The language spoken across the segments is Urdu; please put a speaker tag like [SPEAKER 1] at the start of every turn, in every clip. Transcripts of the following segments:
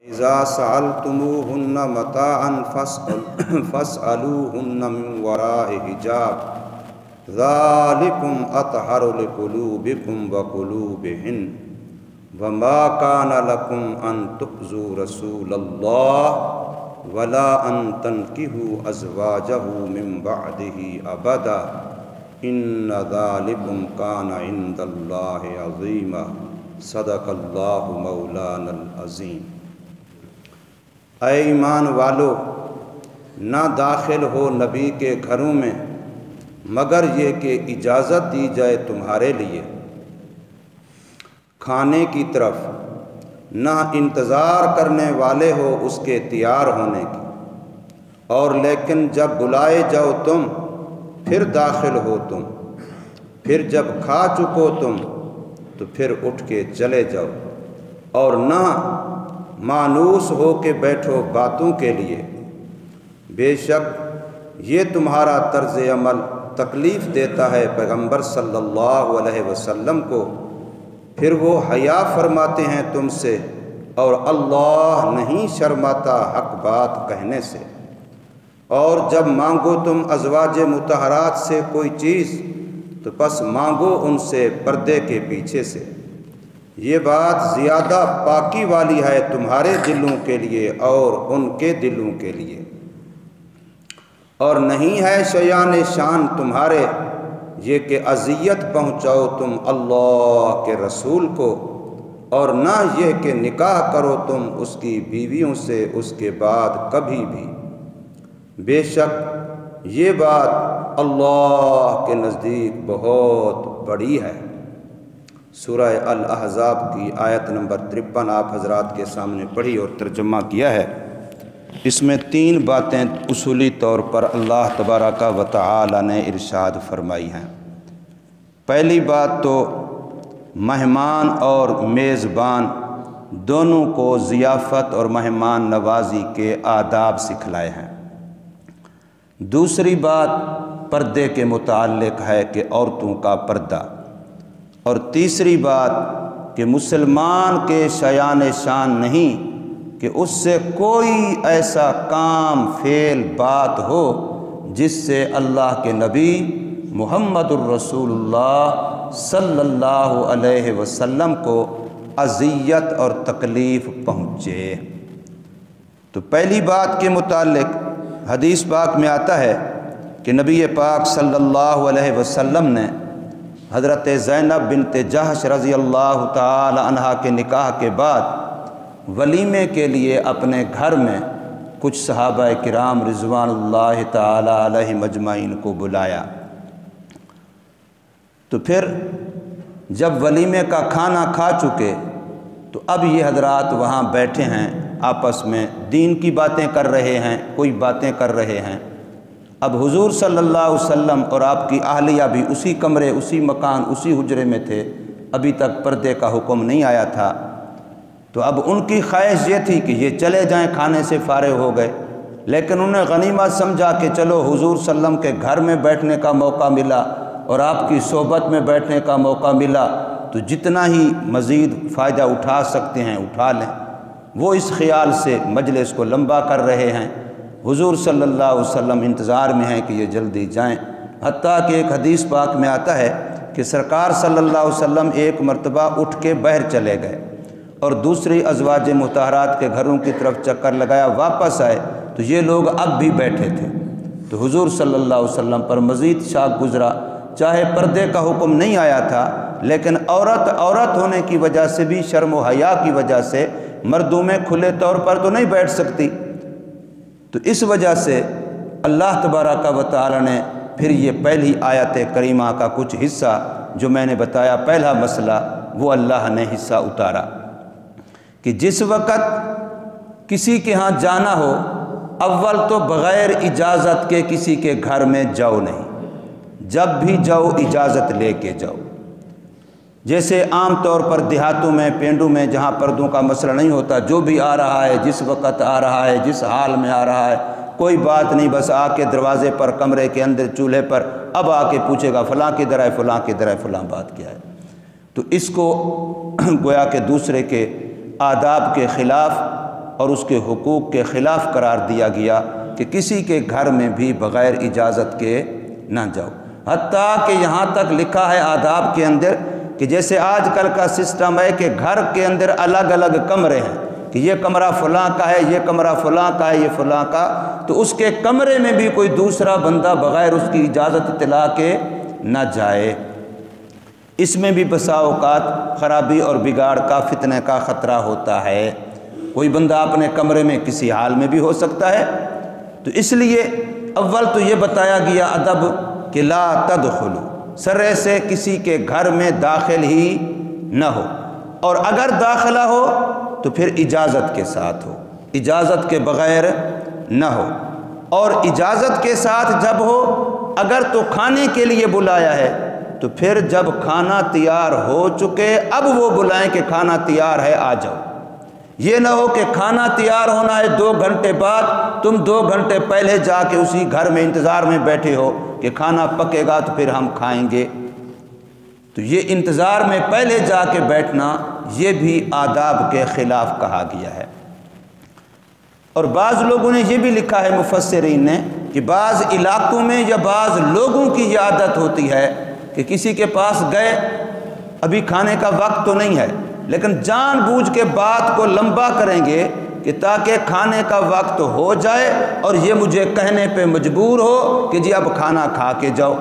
[SPEAKER 1] اذا سألتموهن متاعا فاسألوهن من وراء حجاب ذلكم أطهر لقلوبكم وقلوبهن وما كان لكم أن تؤذوا رسول الله ولا أن تنكحوا أزواجه من بعده أبدا إن ذلكم كان عند الله عظيما صدق الله مولانا العظیم۔ اے ایمان والو، نہ داخل ہو نبی کے گھروں میں مگر یہ کہ اجازت دی جائے تمہارے لیے کھانے کی طرف، نہ انتظار کرنے والے ہو اس کے تیار ہونے کی، اور لیکن جب بلائے جاؤ تم پھر داخل ہو تم، پھر جب کھا چکو تم تو پھر اٹھ کے چلے جاؤ، اور نہ مانوس ہو کے بیٹھو باتوں کے لیے، بے شک یہ تمہارا طرز عمل تکلیف دیتا ہے پیغمبر صلی اللہ علیہ وسلم کو، پھر وہ حیا فرماتے ہیں تم سے، اور اللہ نہیں شرماتا حق بات کہنے سے۔ اور جب مانگو تم ازواج مطہرات سے کوئی چیز تو پس مانگو ان سے پردے کے پیچھے سے، یہ بات زیادہ پاکی والی ہے تمہارے دلوں کے لیے اور ان کے دلوں کے لیے، اور نہیں ہے شایان شان تمہارے یہ کہ اذیت پہنچاؤ تم اللہ کے رسول کو، اور نہ یہ کہ نکاح کرو تم اس کی بیویوں سے اس کے بعد کبھی بھی، بے شک یہ بات اللہ کے نزدیک بہت بڑی ہے۔ سورہ الاحزاب کی آیت نمبر 53 آپ حضرات کے سامنے پڑھی اور ترجمہ کیا ہے۔ اس میں 3 باتیں اصولی طور پر اللہ تبارک و تعالی نے ارشاد فرمائی ہیں۔ پہلی بات تو مہمان اور میزبان دونوں کو ضیافت اور مہمان نوازی کے آداب سکھلائے ہیں۔ دوسری بات پردے کے متعلق ہے کہ عورتوں کا پردہ، اور تیسری بات کہ مسلمان کے شایان شان نہیں کہ اس سے کوئی ایسا کام فعل بات ہو جس سے اللہ کے نبی محمد الرسول اللہ صلی اللہ علیہ وسلم کو اذیت اور تکلیف پہنچے۔ تو پہلی بات کے متعلق حدیث پاک میں آتا ہے کہ نبی پاک صلی اللہ علیہ وسلم نے حضرت زینب بنت جحش رضی اللہ تعالی عنہا کے نکاح کے بعد ولیمے کے لیے اپنے گھر میں کچھ صحابہ کرام رضوان اللہ تعالی علیہ مجمعین کو بلایا۔ تو پھر جب ولیمے کا کھانا کھا چکے تو اب یہ حضرات وہاں بیٹھے ہیں، آپس میں دین کی باتیں کر رہے ہیں، کوئی باتیں کر رہے ہیں۔ اب حضور صلی اللہ علیہ وسلم اور آپ کی اہلیہ بھی اسی کمرے، اسی مکان، اسی حجرے میں تھے، ابھی تک پردے کا حکم نہیں آیا تھا۔ تو اب ان کی خواہش یہ تھی کہ یہ چلے جائیں، کھانے سے فارغ ہو گئے، لیکن انہیں غنیمت سمجھا کہ چلو حضور صلی اللہ علیہ وسلم کے گھر میں بیٹھنے کا موقع ملا اور آپ کی صحبت میں بیٹھنے کا موقع ملا، تو جتنا ہی مزید فائدہ اٹھا سکتے ہیں اٹھا لیں۔ وہ اس خیال سے مجلس کو لمبا کر رہے ہیں، حضور صلی اللہ علیہ وسلم انتظار میں ہیں کہ یہ جلدی جائیں۔ حتیٰ کہ ایک حدیث پاک میں آتا ہے کہ سرکار صلی اللہ علیہ وسلم ایک مرتبہ اٹھ کے باہر چلے گئے اور دوسری ازواج مطہرات کے گھروں کی طرف چکر لگایا، واپس آئے تو یہ لوگ اب بھی بیٹھے تھے۔ تو حضور صلی اللہ علیہ وسلم پر مزید شاق گزرا، چاہے پردے کا حکم نہیں آیا تھا لیکن عورت ہونے کی وجہ سے بھی، شرم و حیا کی وجہ سے مردوں میں کھلے طور پر تو نہیں بیٹھ سکتی، تو اس وجہ سے اللہ تبارک و تعالی نے پھر یہ پہلی آیت کریمہ کا کچھ حصہ جو میں نے بتایا، پہلا مسئلہ وہ اللہ نے حصہ اتارا کہ جس وقت کسی کے ہاں جانا ہو، اول تو بغیر اجازت کے کسی کے گھر میں جاؤ نہیں، جب بھی جاؤ اجازت لے کے جاؤ۔ جیسے عام طور پر دیہاتوں میں، پینڈوں میں جہاں پردوں کا مسئلہ نہیں ہوتا، جو بھی آ رہا ہے، جس وقت آ رہا ہے، جس حال میں آ رہا ہے، کوئی بات نہیں، بس آ کے دروازے پر، کمرے کے اندر، چولہے پر اب آ کے پوچھے گا فلاں کدھر ہے، فلاں کدھر ہے، فلاں بات کیا ہے۔ تو اس کو گویا کہ دوسرے کے آداب کے خلاف اور اس کے حقوق کے خلاف قرار دیا گیا کہ کسی کے گھر میں بھی بغیر اجازت کے نہ جاؤ۔ حتیٰ کہ یہاں تک لکھا ہے آداب کے اندر کہ جیسے آج کل کا سسٹم ہے کہ گھر کے اندر الگ الگ کمرے ہیں کہ یہ کمرہ فلاں کا ہے، یہ کمرہ فلاں کا ہے، یہ فلاں کا، تو اس کے کمرے میں بھی کوئی دوسرا بندہ بغیر اس کی اجازت اطلاع کے نہ جائے۔ اس میں بھی بسا اوقات خرابی اور بگاڑ کا فتنہ کا خطرہ ہوتا ہے۔ کوئی بندہ اپنے کمرے میں کسی حال میں بھی ہو سکتا ہے، تو اس لیے اول تو یہ بتایا گیا ادب کہ لا تدخلوا، سرے سے کسی کے گھر میں داخل ہی نہ ہو، اور اگر داخلہ ہو تو پھر اجازت کے ساتھ ہو، اجازت کے بغیر نہ ہو۔ اور اجازت کے ساتھ جب ہو، اگر تو کھانے کے لیے بلایا ہے تو پھر جب کھانا تیار ہو چکے اب وہ بلائیں کہ کھانا تیار ہے آ جاؤ۔ یہ نہ ہو کہ کھانا تیار ہونا ہے 2 گھنٹے بعد، تم 2 گھنٹے پہلے جا کے اسی گھر میں انتظار میں بیٹھے ہو کہ کھانا پکے گا تو پھر ہم کھائیں گے۔ تو یہ انتظار میں پہلے جا کے بیٹھنا یہ بھی آداب کے خلاف کہا گیا ہے۔ اور بعض لوگوں نے یہ بھی لکھا ہے مفسرین نے کہ بعض علاقوں میں یا بعض لوگوں کی یہ عادت ہوتی ہے کہ کسی کے پاس گئے، ابھی کھانے کا وقت تو نہیں ہے، لیکن جان بوجھ کے بات کو لمبا کریں گے کہ تاکہ کھانے کا وقت ہو جائے اور یہ مجھے کہنے پہ مجبور ہو کہ جی اب کھانا کھا کے جاؤ۔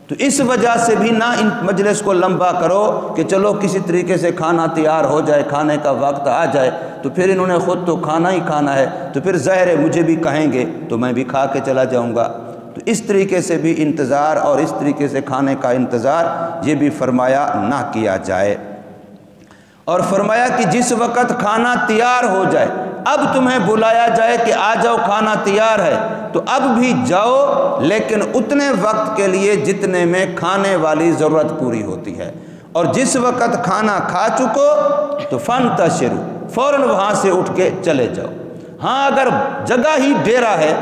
[SPEAKER 1] تو اس وجہ سے بھی نہ ان مجلس کو لمبا کرو کہ چلو کسی طریقے سے کھانا تیار ہو جائے، کھانے کا وقت آ جائے، تو پھر انہوں نے خود تو کھانا ہی کھانا ہے، تو پھر ظاہر ہے مجھے بھی کہیں گے تو میں بھی کھا کے چلا جاؤں گا۔ تو اس طریقے سے بھی انتظار اور اس طریقے سے کھانے کا انتظار یہ بھی فرمایا نہ کیا جائے۔ اور فرمایا کہ جس وقت کھانا تیار ہو جائے، اب تمہیں بلایا جائے کہ آ جاؤ کھانا تیار ہے، تو اب بھی جاؤ، لیکن اتنے وقت کے لیے جتنے میں کھانے والی ضرورت پوری ہوتی ہے۔ اور جس وقت کھانا کھا چکو تو فانتشروا، فوراً وہاں سے اٹھ کے چلے جاؤ۔ ہاں اگر جگہ ہی ڈیرا ہے،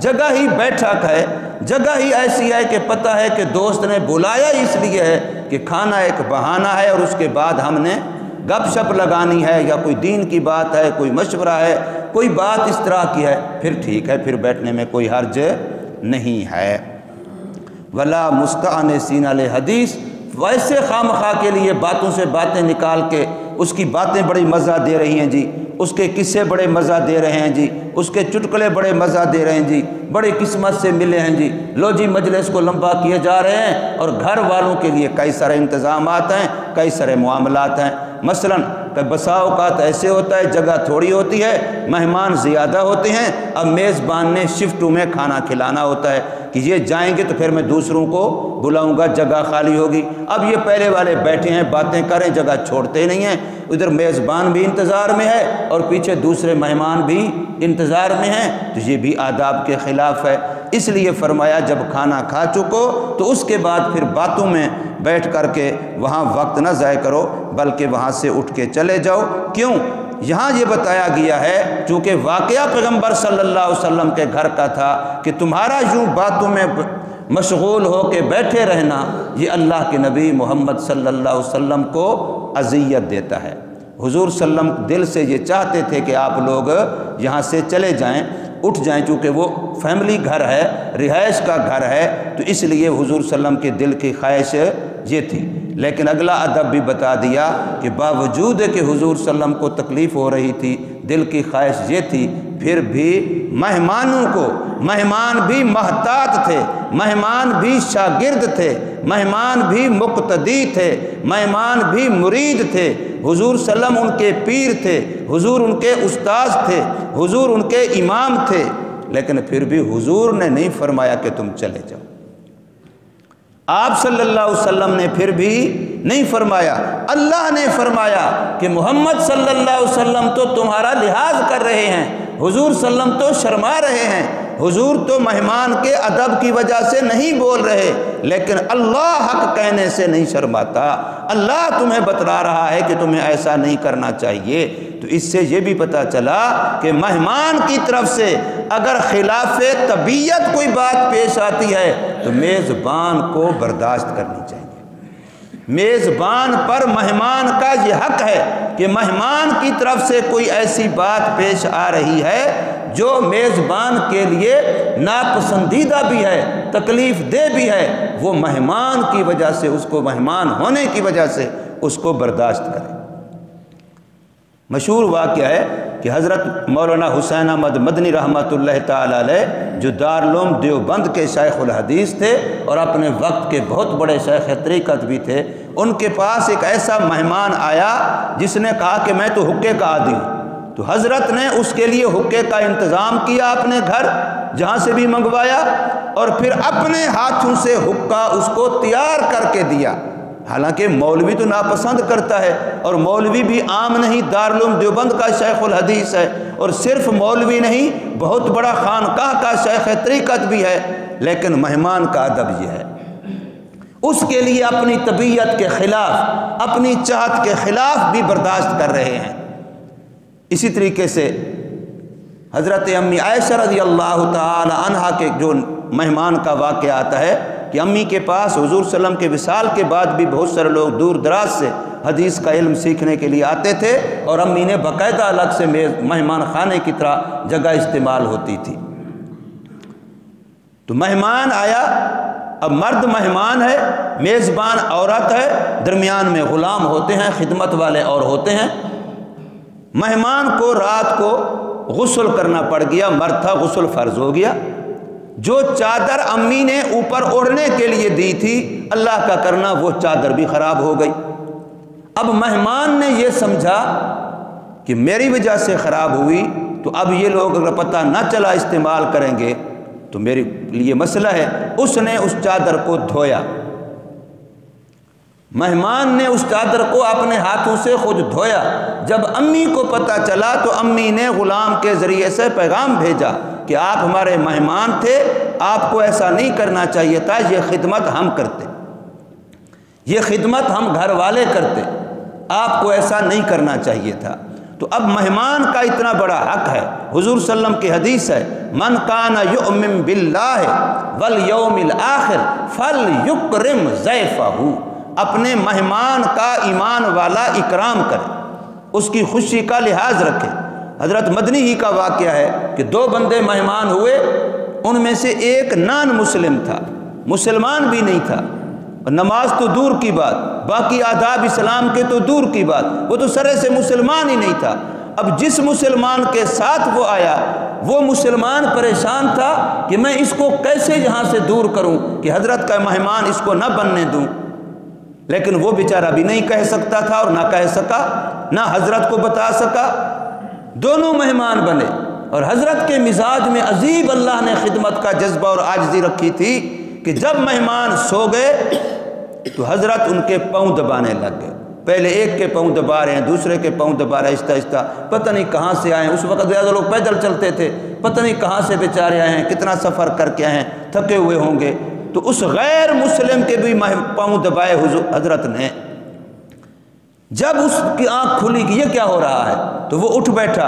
[SPEAKER 1] جگہ ہی بیٹھک ہے، جگہ ہی ایسی ہے کہ پتہ ہے کہ دوست نے بلایا اس لیے ہے کہ کھانا ایک بہانہ ہے اور اس کے بعد ہم نے گپ شپ لگانی ہے یا کوئی دین کی بات ہے، کوئی مشورہ ہے، کوئی بات اس طرح کی ہے، پھر ٹھیک ہے، پھر بیٹھنے میں کوئی حرج نہیں ہے۔ ولا مستأنسین لحدیث، ویسے خواہ مخواہ کے لیے باتوں سے باتیں نکال کے اس کی باتیں بڑی مزہ دے رہی ہیں جی، اس کے قصے بڑے مزہ دے رہے ہیں جی، اس کے چٹکلے بڑے مزہ دے رہے ہیں جی، بڑی قسمت سے ملے ہیں جی، لو جی مجلس کو لمبا کیے جا رہے ہیں، اور گھر والوں کے لیے کئی سارے انتظامات ہیں، کئی سارے معاملات ہیں۔ مثلاً بسا اوقات ایسے ہوتا ہے جگہ تھوڑی ہوتی ہے، مہمان زیادہ ہوتے ہیں، اب میزبان نے شفٹوں میں کھانا کھلانا ہوتا ہے کہ یہ جائیں گے تو پھر میں دوسروں کو بلاؤں گا، جگہ خالی ہوگی۔ اب یہ پہلے والے بیٹھے ہیں باتیں کریں، جگہ چھوڑتے نہیں ہیں، ادھر میزبان بھی انتظار میں ہے اور پیچھے دوسرے مہمان بھی انتظار میں ہیں، تو یہ بھی آداب کے خلاف ہے۔ اس لیے فرمایا جب کھانا کھا چکو تو اس کے بعد پھر باتوں میں بیٹھ کر کے وہاں وقت نہ ضائع کرو، بلکہ وہاں سے اٹھ کے چلے جاؤ۔ کیوں؟ یہاں یہ بتایا گیا ہے چونکہ واقعہ پیغمبر صلی اللہ علیہ وسلم کے گھر کا تھا کہ تمہارا یوں باتوں میں مشغول ہو کے بیٹھے رہنا یہ اللہ کے نبی محمد صلی اللہ علیہ وسلم کو اذیت دیتا ہے۔ حضور صلی اللہ علیہ وسلم دل سے یہ چاہتے تھے کہ آپ لوگ یہاں سے چلے جائیں، اٹھ جائیں، چونکہ وہ فیملی گھر ہے، رہائش کا گھر ہے، تو اس لیے حضور صلی اللہ علیہ وسلم کے دل کی خواہش یہ تھی۔ لیکن اگلا ادب بھی بتا دیا کہ باوجود کہ حضور صلی اللہ علیہ وسلم کو تکلیف ہو رہی تھی، دل کی خواہش یہ تھی، پھر بھی مہمانوں کو، مہمان بھی محتاط تھے، مہمان بھی شاگرد تھے، مہمان بھی مقتدی تھے، مہمان بھی مرید تھے، حضور صلی اللہ علیہ وسلم ان کے پیر تھے، حضور ان کے استاذ تھے، حضور ان کے امام تھے، لیکن پھر بھی حضور نے نہیں فرمایا کہ تم چلے جاؤ۔ آپ صلی اللہ علیہ وسلم نے پھر بھی نہیں فرمایا، اللہ نے فرمایا کہ محمد صلی اللہ علیہ وسلم تو تمہارا لحاظ کر رہے ہیں، حضور صلی اللہ علیہ وسلم تو شرما رہے ہیں، حضور تو مہمان کے ادب کی وجہ سے نہیں بول رہے، لیکن اللہ حق کہنے سے نہیں شرماتا، اللہ تمہیں بتلا رہا ہے کہ تمہیں ایسا نہیں کرنا چاہیے۔ تو اس سے یہ بھی پتہ چلا کہ مہمان کی طرف سے اگر خلاف طبیعت کوئی بات پیش آتی ہے تو میزبان کو برداشت کرنی چاہیے۔ میزبان پر مہمان کا یہ حق ہے کہ مہمان کی طرف سے کوئی ایسی بات پیش آ رہی ہے جو میزبان کے لیے ناپسندیدہ بھی ہے، تکلیف دہ بھی ہے، وہ مہمان کی وجہ سے، اس کو مہمان ہونے کی وجہ سے اس کو برداشت کرے۔ مشہور واقعہ ہے کہ حضرت مولانا حسین احمد مدنی رحمۃ اللہ تعالی علیہ، جو دارالعلوم دیوبند کے شیخ الحدیث تھے اور اپنے وقت کے بہت بڑے شیخ طریقت بھی تھے، ان کے پاس ایک ایسا مہمان آیا جس نے کہا کہ میں تو حقے کا عادی ہوں۔ تو حضرت نے اس کے لیے حقے کا انتظام کیا اپنے گھر، جہاں سے بھی منگوایا، اور پھر اپنے ہاتھوں سے حقہ اس کو تیار کر کے دیا۔ حالانکہ مولوی تو ناپسند کرتا ہے، اور مولوی بھی عام نہیں، دارالعلوم دیوبند کا شیخ الحدیث ہے، اور صرف مولوی نہیں، بہت بڑا خانقاہ کا شیخ طریقت بھی ہے، لیکن مہمان کا ادب یہ ہے، اس کے لیے اپنی طبیعت کے خلاف، اپنی چاہت کے خلاف بھی برداشت کر رہے ہیں۔ اسی طریقے سے حضرت امی عائشہ رضی اللہ تعالی عنہا کے جو مہمان کا واقعہ آتا ہے کہ امی کے پاس حضور صلی اللہ علیہ وسلم کے وصال کے بعد بھی بہت سارے لوگ دور دراز سے حدیث کا علم سیکھنے کے لیے آتے تھے، اور امی نے باقاعدہ الگ سے مہمان خانے کی طرح جگہ استعمال ہوتی تھی۔ تو مہمان آیا، اب مرد مہمان ہے، میزبان عورت ہے، درمیان میں غلام ہوتے ہیں، خدمت والے اور ہوتے ہیں۔ مہمان کو رات کو غسل کرنا پڑ گیا، مرد تھا، غسل فرض ہو گیا۔ جو چادر امی نے اوپر اوڑھنے کے لیے دی تھی، اللہ کا کرنا وہ چادر بھی خراب ہو گئی۔ اب مہمان نے یہ سمجھا کہ میری وجہ سے خراب ہوئی، تو اب یہ لوگ اگر پتہ نہ چلا استعمال کریں گے تو میرے لیے مسئلہ ہے۔ اس نے اس چادر کو دھویا، مہمان نے اس چادر کو اپنے ہاتھوں سے خود دھویا۔ جب امی کو پتہ چلا تو امی نے غلام کے ذریعے سے پیغام بھیجا کہ آپ ہمارے مہمان تھے، آپ کو ایسا نہیں کرنا چاہیے تھا، یہ خدمت ہم کرتے، یہ خدمت ہم گھر والے کرتے، آپ کو ایسا نہیں کرنا چاہیے تھا۔ تو اب مہمان کا اتنا بڑا حق ہے، حضور صلی اللہ علیہ وسلم کی حدیث ہے، من کان یؤمن باللہ والیوم الآخر فلیکرم ضیفہ، اپنے مہمان کا ایمان والا اکرام کرے، اس کی خوشی کا لحاظ رکھے۔ حضرت مدنی ہی کا واقعہ ہے کہ دو بندے مہمان ہوئے، ان میں سے ایک نان مسلم تھا، مسلمان بھی نہیں تھا، نماز تو دور کی بات، باقی آداب اسلام کے تو دور کی بات، وہ تو سرے سے مسلمان ہی نہیں تھا۔ اب جس مسلمان کے ساتھ وہ آیا، وہ مسلمان پریشان تھا کہ میں اس کو کیسے یہاں سے دور کروں کہ حضرت کا مہمان اس کو نہ بننے دوں، لیکن وہ بیچارہ بھی نہیں کہہ سکتا تھا اور نہ کہہ سکا، نہ حضرت کو بتا سکا۔ دونوں مہمان بنے، اور حضرت کے مزاج میں عجیب اللہ نے خدمت کا جذبہ اور عاجزی رکھی تھی کہ جب مہمان سو گئے تو حضرت ان کے پاؤں دبانے لگ گئے۔ پہلے ایک کے پاؤں دبا رہے ہیں، دوسرے کے پاؤں دبا رہے ہیں، آہستہ آہستہ، پتہ نہیں کہاں سے آئے ہیں۔ اس وقت زیادہ لوگ پیدل چلتے تھے، پتہ نہیں کہاں سے بیچارے آئے ہیں، کتنا سفر کر کے آئے ہیں، تھکے ہوئے ہوں گے۔ تو اس غیر مسلم کے بھی پاؤں دبائے حضرت نے۔ جب اس کی آنکھ کھلی کہ یہ کیا ہو رہا ہے تو وہ اٹھ بیٹھا،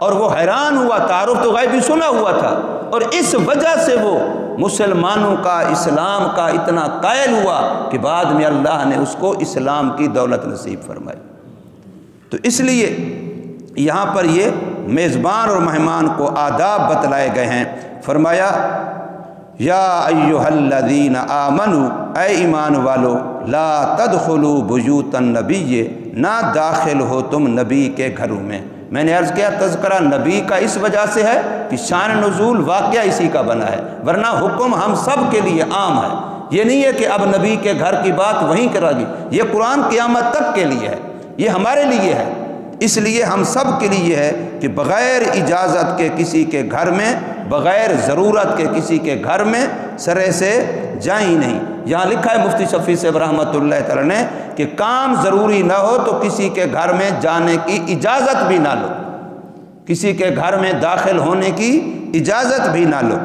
[SPEAKER 1] اور وہ حیران ہوا، تعارف تو غیبی سنا ہوا تھا، اور اس وجہ سے وہ مسلمانوں کا، اسلام کا اتنا قائل ہوا کہ بعد میں اللہ نے اس کو اسلام کی دولت نصیب فرمائی۔ تو اس لیے یہاں پر یہ میزبان اور مہمان کو آداب بتلائے گئے ہیں۔ فرمایا یا ایھا الذین آمنوا، اے ایمان والو، لا تدخلوا بیوت النبی، نہ داخل ہو تم نبی کے گھروں میں۔ میں نے عرض کیا تذکرہ نبی کا اس وجہ سے ہے کہ شان نزول واقعہ اسی کا بنا ہے، ورنہ حکم ہم سب کے لیے عام ہے۔ یہ نہیں ہے کہ اب نبی کے گھر کی بات وہیں کرا گی، یہ قرآن قیامت تک کے لیے ہے، یہ ہمارے لیے ہے۔ اس لیے ہم سب کے لیے ہے کہ بغیر اجازت کے کسی کے گھر میں، بغیر ضرورت کے کسی کے گھر میں سرے سے جائیں نہیں۔ یہاں لکھا ہے مفتی شفیع صاحب رحمۃ اللہ تعالی نے کہ کام ضروری نہ ہو تو کسی کے گھر میں جانے کی اجازت بھی نہ لو، کسی کے گھر میں داخل ہونے کی اجازت بھی نہ لو۔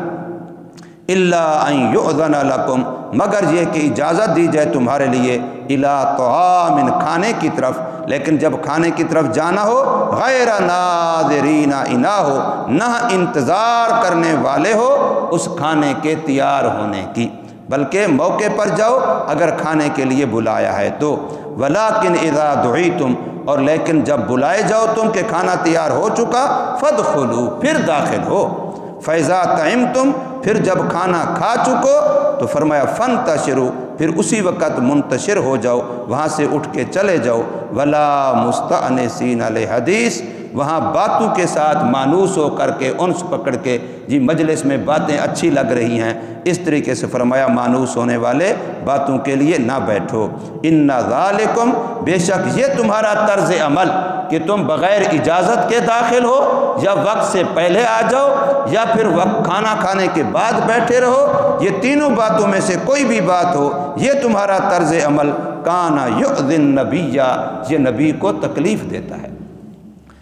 [SPEAKER 1] الا ان یؤذن لکم، مگر یہ کہ اجازت دی جائے تمہارے لیے، الی طعام، کھانے کی طرف، لیکن جب کھانے کی طرف جانا ہو غیر ناظرین اناہ، نہ انتظار کرنے والے ہو اس کھانے کے تیار ہونے کی، بلکہ موقع پر جاؤ اگر کھانے کے لیے بلایا ہے تو۔ ولیکن اذا دعیتم، اور لیکن جب بلائے جاؤ تم کہ کھانا تیار ہو چکا، فادخلوا، پھر داخل ہو۔ فاذا طعمتم، پھر جب کھانا کھا چکو تو فرمایا فانتشروا، پھر اسی وقت منتشر ہو جاؤ، وہاں سے اٹھ کے چلے جاؤ۔ ولا مستأنسین لحدیث، وہاں باتوں کے ساتھ مانوس ہو کر کے، انس پکڑ کے، جی مجلس میں باتیں اچھی لگ رہی ہیں، اس طریقے سے فرمایا مانوس ہونے والے باتوں کے لیے نہ بیٹھو۔ ان ذالکم، بے شک یہ تمہارا طرز عمل کہ تم بغیر اجازت کے داخل ہو، یا وقت سے پہلے آ جاؤ، یا پھر وقت کھانا کھانے کے بعد بیٹھے رہو، یہ تینوں باتوں میں سے کوئی بھی بات ہو، یہ تمہارا طرز عمل کانا یؤذی النبی، یہ نبی کو تکلیف دیتا ہے،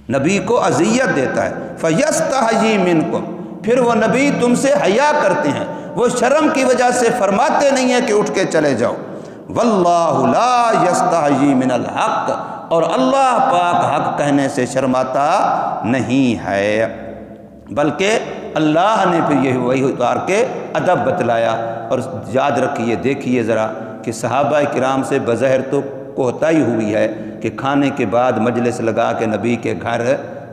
[SPEAKER 1] نبی کو اذیت دیتا ہے۔ فیستحیی منکم، پھر وہ نبی تم سے حیا کرتے ہیں، وہ شرم کی وجہ سے فرماتے نہیں ہیں کہ اٹھ کے چلے جاؤ۔ واللہ لا یستحیی من الحق، اور اللہ پاک حق کہنے سے شرماتا نہیں ہے، بلکہ اللہ نے پھر یہ وحی اتار کے ادب بتلایا۔ اور یاد رکھیے، دیکھیے ذرا کہ صحابہ کرام سے بظاہر تو کوتاہی ہوئی ہے کہ کھانے کے بعد مجلس لگا کے نبی کے گھر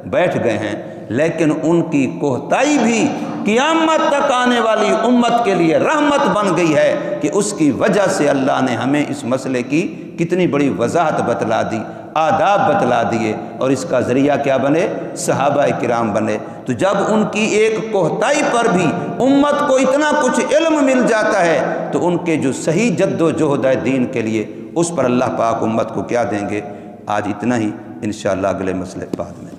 [SPEAKER 1] بیٹھ گئے ہیں، لیکن ان کی کوتاہی بھی قیامت تک آنے والی امت کے لیے رحمت بن گئی ہے کہ اس کی وجہ سے اللہ نے ہمیں اس مسئلے کی کتنی بڑی وضاحت بتلا دی، آداب بتلا دیے، اور اس کا ذریعہ کیا بنے؟ صحابہ کرام بنے۔ تو جب ان کی ایک کوتاہی پر بھی امت کو اتنا کچھ علم مل جاتا ہے تو ان کے جو صحیح جد و جہد ہے دین کے لیے، اس پر اللہ پاک امت کو کیا دیں گے۔ آج اتنا ہی، انشاءاللہ اگلے مسئلے بعد میں۔